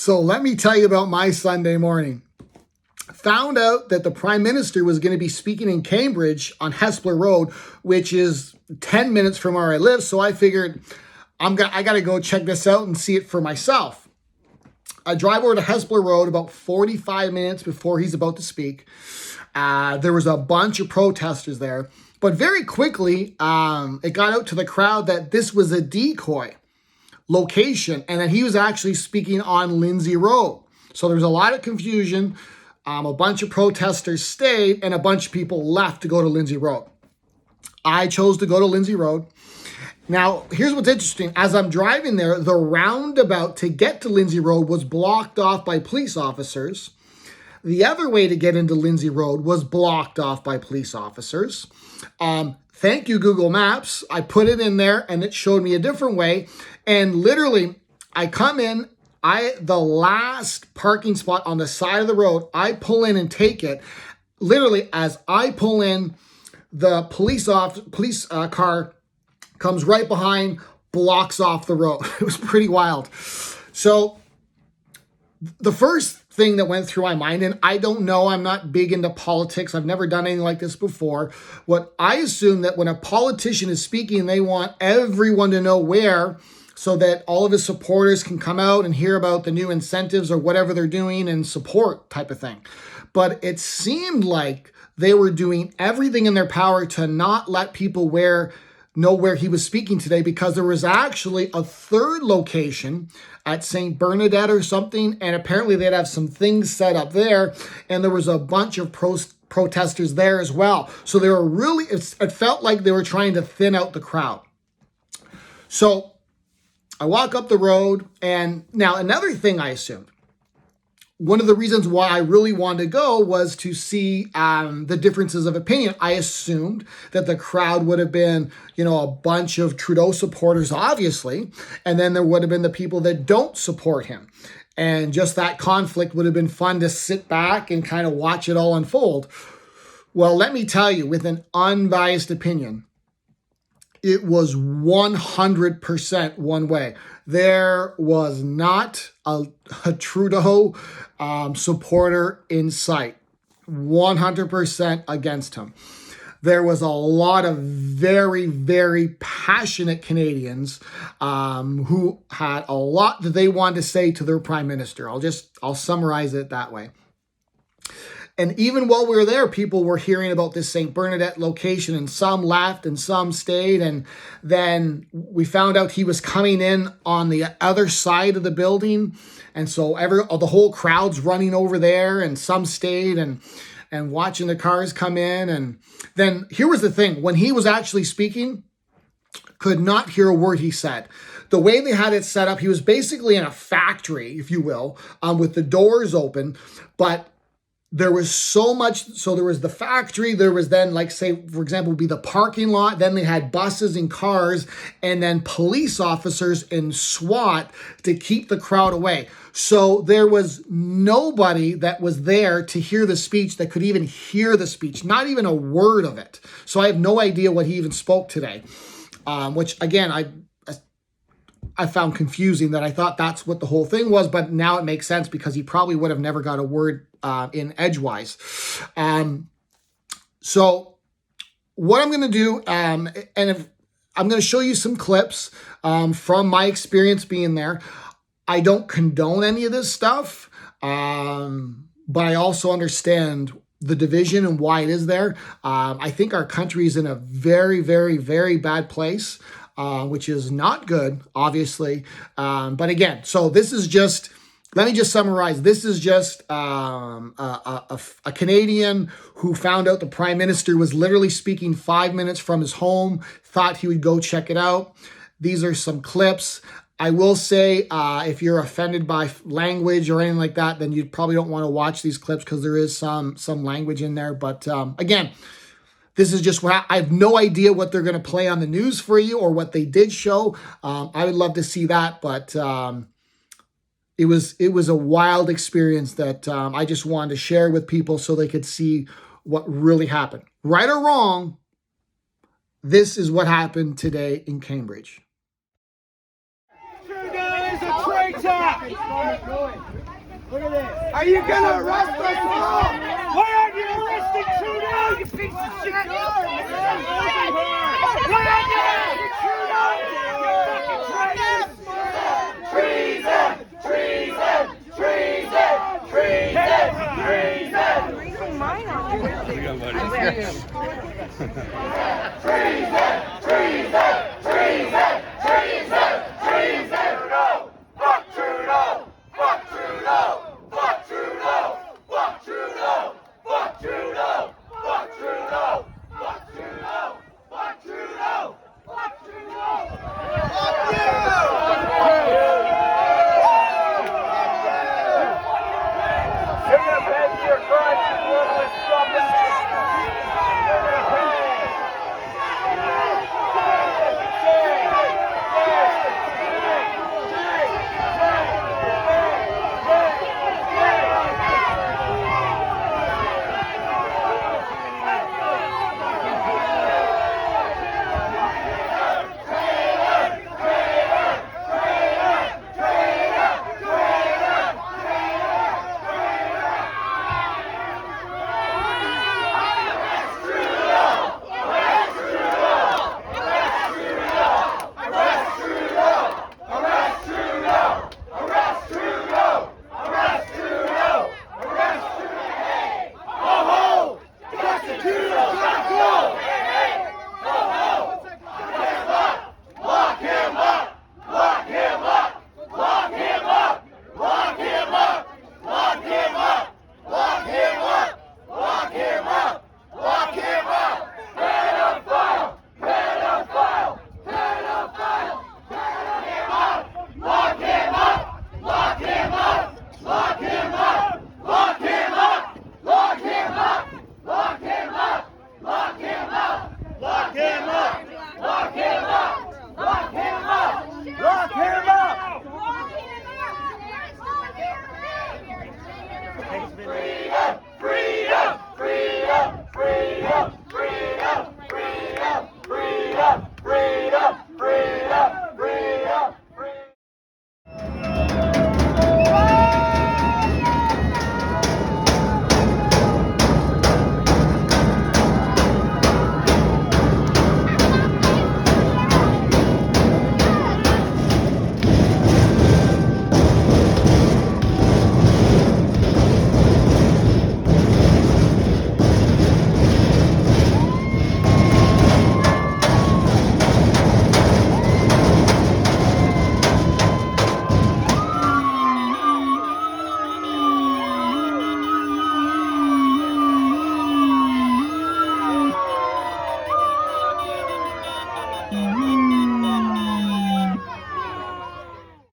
So let me tell you about my Sunday morning. Found out that the Prime Minister was going to be speaking in Cambridge on Hespeler Road, which is 10 minutes from where I live. So I figured I got to go check this out and see it for myself. I drive over to Hespeler Road about 45 minutes before he's about to speak. There was a bunch of protesters there, but very quickly it got out to the crowd that this was a decoy location and that he was actually speaking on Lindsay Road. So there was a lot of confusion. A bunch of protesters stayed and a bunch of people left to go to Lindsay Road. I chose to go to Lindsay Road. Now, here's what's interesting. As I'm driving there, the roundabout to get to Lindsay Road was blocked off by police officers. The other way to get into Lindsay Road was blocked off by police officers. Thank you, Google Maps. I put it in there and it showed me a different way. And literally, I come in, the last parking spot on the side of the road, I pull in and take it. Literally, as I pull in, the police car comes right behind, blocks off the road. It was pretty wild. So the first thing that went through my mind, and I don't know, I'm not big into politics. I've never done anything like this before. What I assume that when a politician is speaking, they want everyone to know where, so that all of his supporters can come out and hear about the new incentives or whatever they're doing and support type of thing. But it seemed like they were doing everything in their power to not let people know where he was speaking today, because there was actually a third location at St. Bernadette or something, and apparently they'd have some things set up there, and there was a bunch of protesters there as well. So they were really, it felt like they were trying to thin out the crowd. So I walk up the road, and now another thing I assumed, one of the reasons why I really wanted to go was to see the differences of opinion. I assumed that the crowd would have been, a bunch of Trudeau supporters, obviously, and then there would have been the people that don't support him. And just that conflict would have been fun to sit back and kind of watch it all unfold. Well, let me tell you, with an unbiased opinion, it was 100% one way. There was not a Trudeau supporter in sight. 100% against him. There was a lot of very, very passionate Canadians who had a lot that they wanted to say to their Prime Minister. I'll summarize it that way. And even while we were there, people were hearing about this St. Bernadette location, and some left and some stayed. And then we found out he was coming in on the other side of the building. And so the whole crowd's running over there, and some stayed and watching the cars come in. And then here was the thing. When he was actually speaking, could not hear a word he said. The way they had it set up, he was basically in a factory, if you will, with the doors open. But there was so much, so there was the factory, there was then, like, say, for example, would be the parking lot, then they had buses and cars, and then police officers and SWAT to keep the crowd away. So there was nobody that was there to hear the speech that could even hear the speech, not even a word of it. So I have no idea what he even spoke today, which, again, I found confusing, that I thought that's what the whole thing was, but now it makes sense because he probably would have never got a word in edgewise. So what I'm going to do, I'm going to show you some clips from my experience being there. I don't condone any of this stuff, but I also understand the division and why it is there. I think our country is in a very, very, very bad place. Which is not good, obviously. But again, so this is just, let me just summarize. This is just a Canadian who found out the Prime Minister was literally speaking 5 minutes from his home, thought he would go check it out. These are some clips. I will say, if you're offended by language or anything like that, then you probably don't want to watch these clips because there is some language in there. But again, this is just what I have no idea what they're going to play on the news for you or what they did show. I would love to see that, but it was a wild experience that I just wanted to share with people so they could see what really happened. Right or wrong, this is what happened today in Cambridge. Trudeau is a traitor! Look at this. Are you gonna arrest us all? Why aren't you arresting Trudeau, you piece of shit? Why aren't you arresting